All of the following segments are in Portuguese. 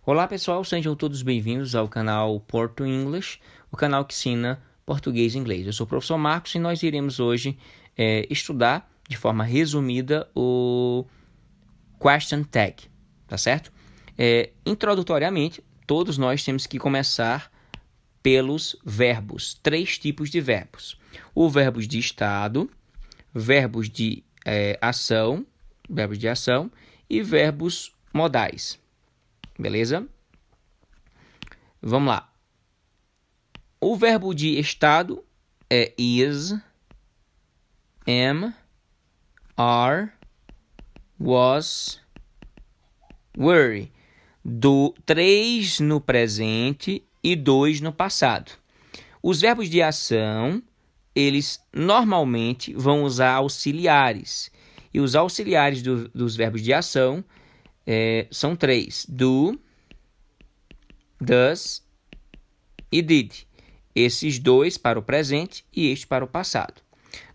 Olá pessoal, sejam todos bem-vindos ao canal Porto English, o canal que ensina português e inglês. Eu sou o professor Marcos e nós iremos hoje estudar de forma resumida o Question Tag, tá certo? Introdutoriamente, todos nós temos que começar pelos verbos, 3 tipos de verbos. O verbos de estado, verbos de ação e verbos modais. Beleza? Vamos lá. O verbo de estado é is, am, are, was, were. 3 no presente e 2 no passado. Os verbos de ação, eles normalmente vão usar auxiliares. E os auxiliares dos verbos de ação são 3. Do, does e did. Esses 2 para o presente e este para o passado.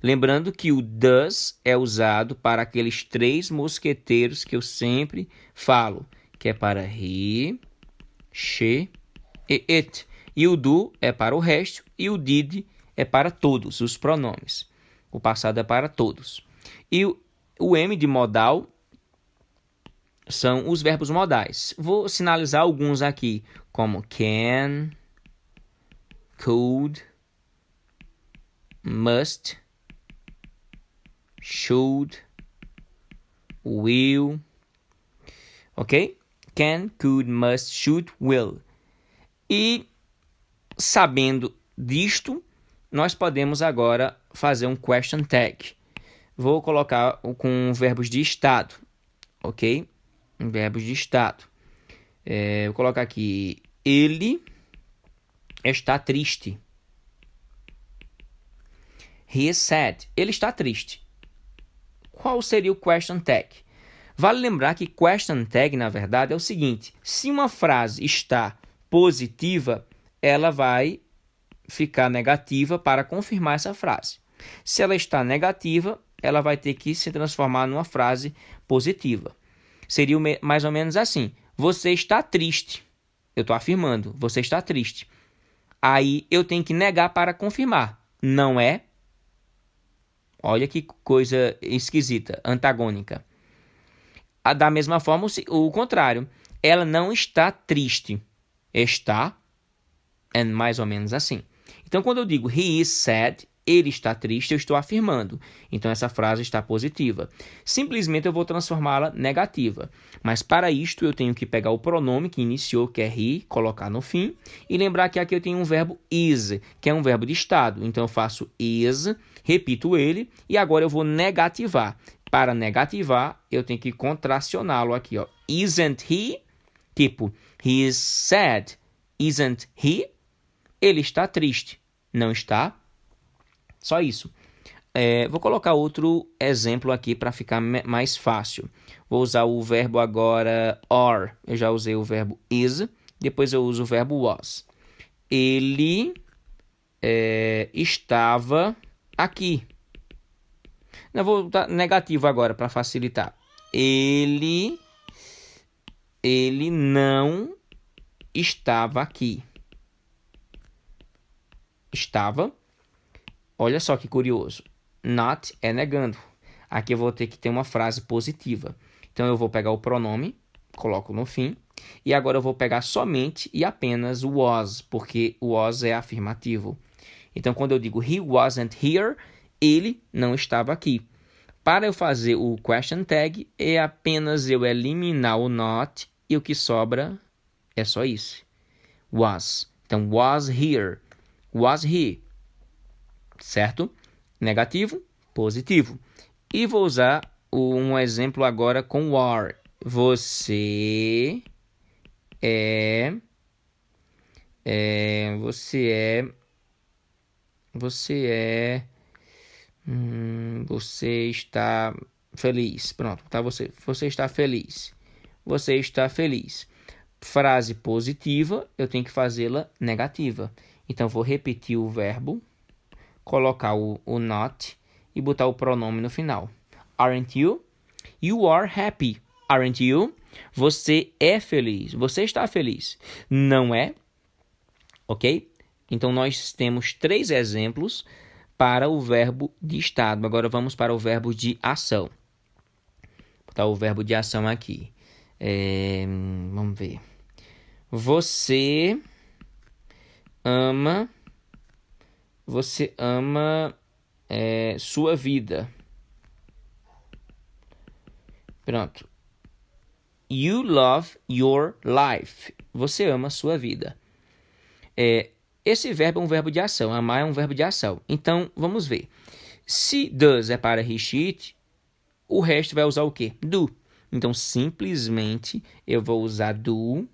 Lembrando que o does é usado para aqueles 3 mosqueteiros que eu sempre falo, que é para he, she e it. E o do é para o resto e o did é para todos os pronomes. O passado é para todos. E o M de modal são os verbos modais. Vou sinalizar alguns aqui, como can, could, must, should, will. Ok? Can, could, must, should, will. E sabendo disto, nós podemos agora fazer um question tag. Vou colocar com verbos de estado, ok? Verbos de estado. Vou colocar aqui, ele está triste. He is sad. Ele está triste. Qual seria o question tag? Vale lembrar que question tag, na verdade, é o seguinte. Se uma frase está positiva, ela vai ficar negativa para confirmar essa frase. Se ela está negativa, ela vai ter que se transformar numa frase positiva. Seria mais ou menos assim. Você está triste. Eu estou afirmando. Você está triste. Aí eu tenho que negar para confirmar. Não é? Olha que coisa esquisita, antagônica. Da mesma forma, o contrário. Ela não está triste. Está. É mais ou menos assim. Então, quando eu digo he is sad, ele está triste, eu estou afirmando. Então, essa frase está positiva. Simplesmente eu vou transformá-la negativa. Mas para isto, eu tenho que pegar o pronome que iniciou, que é he, colocar no fim. E lembrar que aqui eu tenho um verbo is, que é um verbo de estado. Então, eu faço is, repito ele, e agora eu vou negativar. Para negativar, eu tenho que contracioná-lo aqui. Ó. Isn't he? Tipo, he is sad. Isn't he? Ele está triste. Não está? Só isso. Vou colocar outro exemplo aqui para ficar mais fácil. Vou usar o verbo agora are. Eu já usei o verbo is. Depois eu uso o verbo was. Ele estava aqui. Não, vou botar negativo agora para facilitar. Ele não estava aqui. Estava. Olha só que curioso. Not é negando. Aqui eu vou ter que ter uma frase positiva. Então eu vou pegar o pronome, coloco no fim. E agora eu vou pegar somente e apenas o was, porque o was é afirmativo. Então quando eu digo he wasn't here, ele não estava aqui. Para eu fazer o question tag, é apenas eu eliminar o not e o que sobra é só isso. Was. Então was here. Was he. Certo? Negativo, positivo. E vou usar um exemplo agora com are. Você está feliz. Pronto, tá? Você está feliz. Você está feliz. Frase positiva, eu tenho que fazê-la negativa. Então, vou repetir o verbo, colocar o not e botar o pronome no final. Aren't you? You are happy, aren't you? Você é feliz. Você está feliz. Não é? Ok? Então, nós temos 3 exemplos para o verbo de estado. Agora, vamos para o verbo de ação. Vou botar o verbo de ação aqui. Vamos ver. Você ama sua vida. Pronto. You love your life. Você ama sua vida. Esse verbo é um verbo de ação. Amar é um verbo de ação. Então, vamos ver. Se does é para he, she, it, o resto vai usar o quê? Do. Então, simplesmente, eu vou usar do,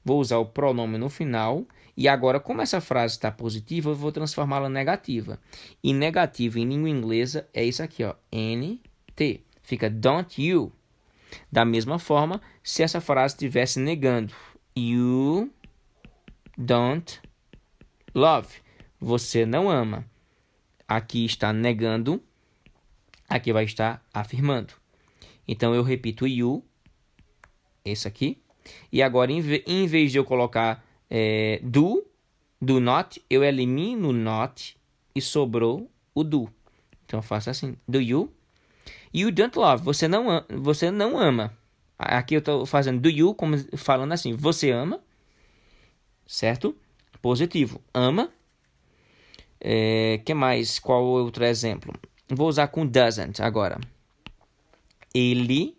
vou usar o pronome no final, e agora, como essa frase está positiva, eu vou transformá-la em negativa. E negativa em língua inglesa é isso aqui, ó, NT. Fica don't you. Da mesma forma, se essa frase estivesse negando, you don't love. Você não ama. Aqui está negando, aqui vai estar afirmando. Então, eu repito you, esse aqui. E agora, em vez de eu colocar do not, eu elimino not e sobrou o do. Então, eu faço assim, do you. You don't love, você não ama. Aqui eu estou fazendo do you, como falando assim, você ama, certo? Positivo, ama. Que mais? Qual outro exemplo? Vou usar com doesn't agora. Ele...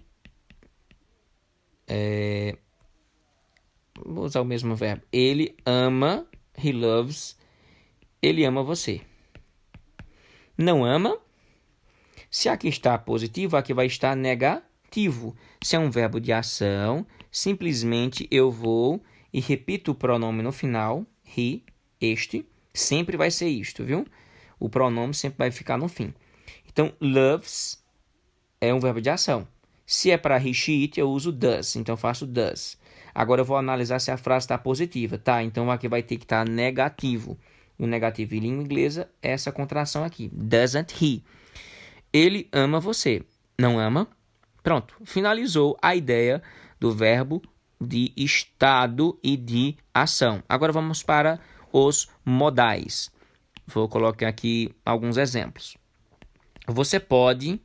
vou usar o mesmo verbo. Ele ama, he loves, ele ama você. Não ama. Se aqui está positivo, aqui vai estar negativo. Se é um verbo de ação, simplesmente eu vou e repito o pronome no final, he, este, sempre vai ser isto, viu? O pronome sempre vai ficar no fim. Então, loves é um verbo de ação. Se é para he, she, it, eu uso does. Então, eu faço does. Agora, eu vou analisar se a frase está positiva. Tá, então aqui vai ter que estar negativo. O negativo em língua inglesa é essa contração aqui. Doesn't he? Ele ama você. Não ama? Pronto. Finalizou a ideia do verbo de estado e de ação. Agora vamos para os modais. Vou colocar aqui alguns exemplos. Você pode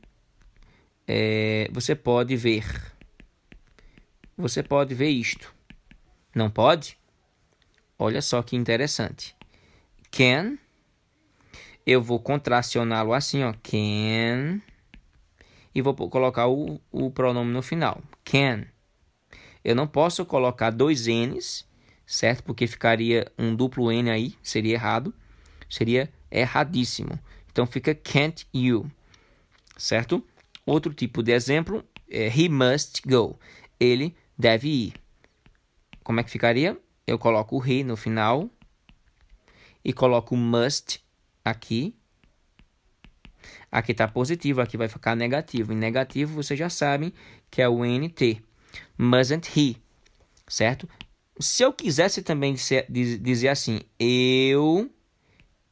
ver. Você pode ver isto. Não pode? Olha só que interessante. Can. Eu vou contracioná-lo assim, ó. Can. E vou colocar o pronome no final. Can. Eu não posso colocar 2 N's, certo? Porque ficaria um duplo N aí. Seria errado. Seria erradíssimo. Então fica can't you. Certo? Outro tipo de exemplo é he must go. Ele deve ir. Como é que ficaria? Eu coloco o he no final e coloco o must aqui. Aqui está positivo, aqui vai ficar negativo. Em negativo, vocês já sabem que é o NT. Mustn't he, certo? Se eu quisesse também dizer assim, eu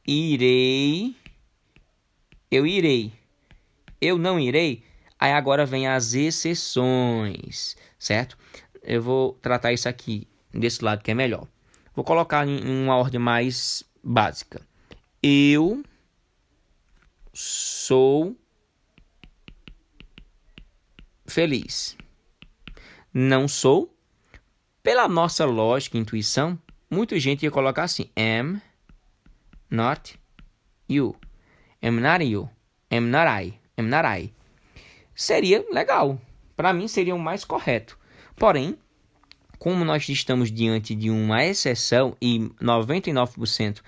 irei, eu não irei, aí agora vem as exceções, certo? Eu vou tratar isso aqui desse lado que é melhor. Vou colocar em uma ordem mais básica. Eu sou feliz. Não sou. Pela nossa lógica e intuição, muita gente ia colocar assim: am not you. Am not you. Am not I. Am not I. Seria legal. Para mim seria o mais correto. Porém, como nós estamos diante de uma exceção e 99%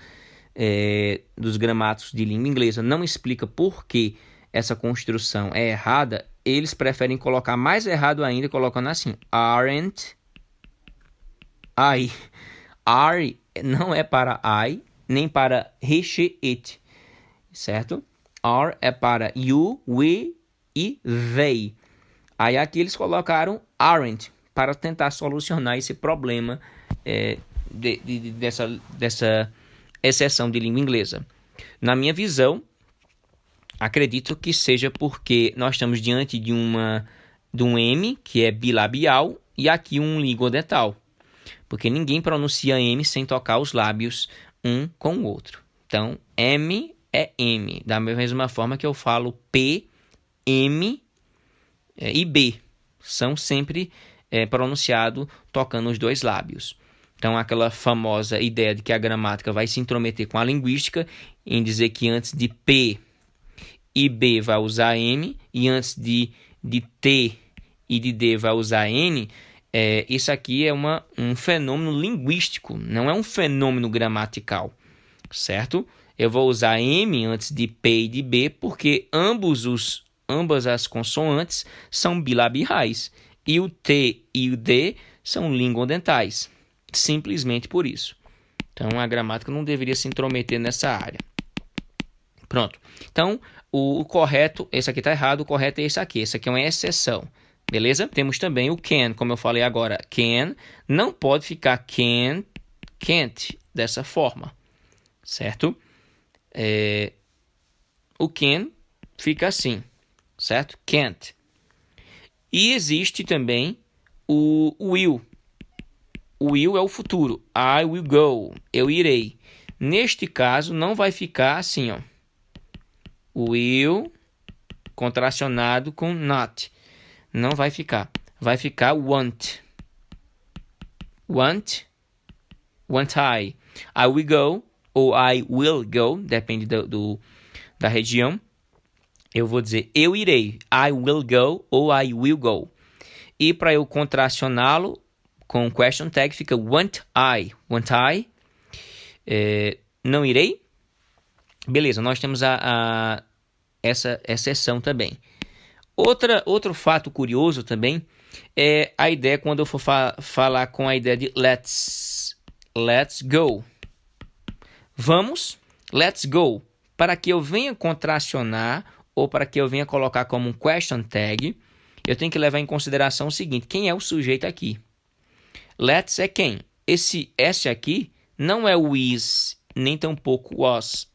dos gramáticos de língua inglesa não explica por que essa construção é errada, eles preferem colocar mais errado ainda, colocando assim: aren't I. Are não é para I, nem para he, she, it, certo? Are é para you, we e they. Aí aqui eles colocaram aren't para tentar solucionar esse problema dessa exceção de língua inglesa. Na minha visão, acredito que seja porque nós estamos diante de um M, que é bilabial, e aqui um língua dental, porque ninguém pronuncia M sem tocar os lábios um com o outro. Então, M é M, da mesma forma que eu falo P, M e B, são sempre pronunciados tocando os dois lábios. Então, aquela famosa ideia de que a gramática vai se intrometer com a linguística em dizer que antes de P e B vai usar M e antes de T e de D vai usar N, isso aqui é um fenômeno linguístico, não é um fenômeno gramatical, certo? Eu vou usar M antes de P e de B porque ambas as consoantes são bilabiais e o T e o D são linguodentais, simplesmente por isso. Então, a gramática não deveria se intrometer nessa área. Pronto. Então, o correto, esse aqui está errado, o correto é esse aqui. Esse aqui é uma exceção. Beleza? Temos também o can, como eu falei agora. Can não pode ficar can't dessa forma. Certo? O can fica assim. Certo? Can't. E existe também o will. O will é o futuro. I will go. Eu irei. Neste caso, não vai ficar assim, ó. Will contracionado com not. Não vai ficar. Vai ficar want. Want I. I will go ou I will go, depende da região. Eu vou dizer eu irei. I will go ou I will go. E para eu contracioná-lo com question tag fica want I. Want I. Não irei. Beleza, nós temos essa exceção também. Outro fato curioso também é a ideia quando eu for falar com a ideia de let's go. Vamos, let's go. Para que eu venha contracionar ou para que eu venha colocar como um question tag, eu tenho que levar em consideração o seguinte: quem é o sujeito aqui? Let's é quem? Esse S aqui não é o is, nem tampouco was,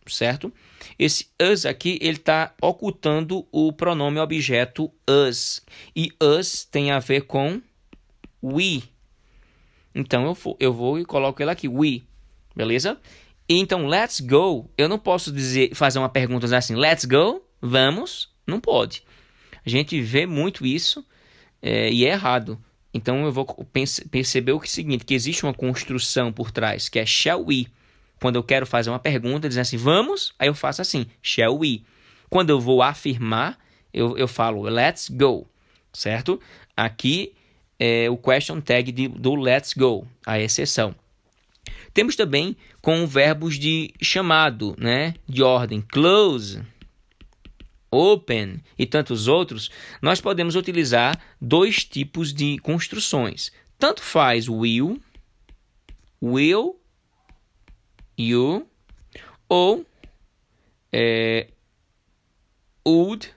certo? Esse us aqui, ele está ocultando o pronome objeto us. E us tem a ver com we. Então, eu vou e coloco ele aqui, we. Beleza? E então, let's go, eu não posso fazer uma pergunta assim, let's go, vamos, não pode. A gente vê muito isso e é errado. Então, eu vou perceber o seguinte, que existe uma construção por trás, que é shall we. Quando eu quero fazer uma pergunta, dizendo assim, vamos, aí eu faço assim, shall we. Quando eu vou afirmar, eu falo, let's go, certo? Aqui é o question tag do let's go, a exceção. Temos também com verbos de chamado, né? De ordem, close, open e tantos outros, nós podemos utilizar dois tipos de construções. Tanto faz will, you, ou would,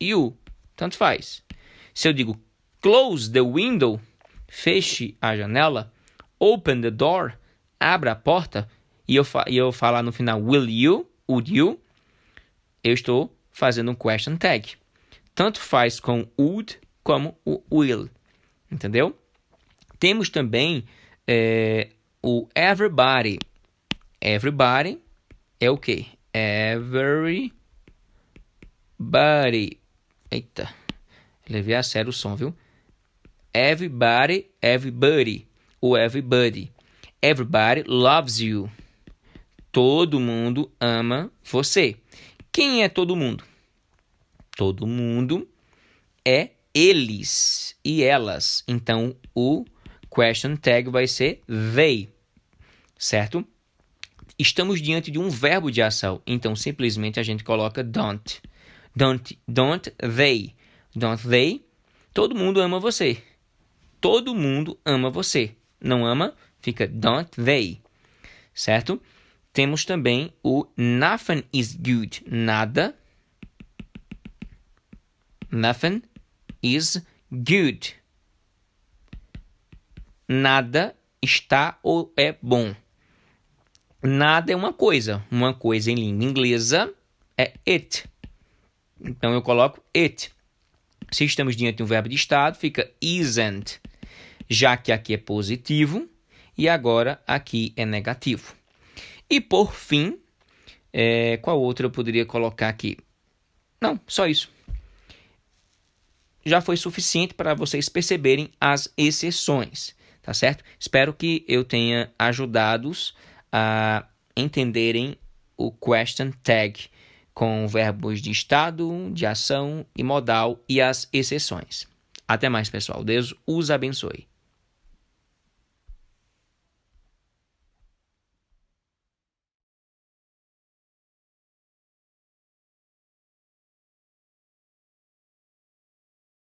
you. Tanto faz. Se eu digo close the window, feche a janela, open the door, abra a porta, e eu falar no final will you, would you, eu estou fazendo um question tag. Tanto faz com would como o will. Entendeu? Temos também o everybody. Everybody é o quê? Everybody. Eita, levei a sério o som, viu? Everybody ou everybody. Everybody loves you. Todo mundo ama você. Quem é todo mundo? Todo mundo é eles e elas. Então, o question tag vai ser they, certo? Estamos diante de um verbo de ação, então simplesmente a gente coloca don't. Don't they. Don't they. Todo mundo ama você. Todo mundo ama você. Não ama, fica don't they. Certo? Temos também o nothing is good. Nada. Nothing is good. Nada está ou é bom. Nada é uma coisa. Uma coisa em língua inglesa é it. Então eu coloco it. Se estamos diante de um verbo de estado, fica isn't, já que aqui é positivo e agora aqui é negativo. E por fim, qual outro eu poderia colocar aqui? Não, só isso. Já foi suficiente para vocês perceberem as exceções, tá certo? Espero que eu tenha ajudado-os a entenderem o question tag com verbos de estado, de ação e modal e as exceções. Até mais, pessoal. Deus os abençoe.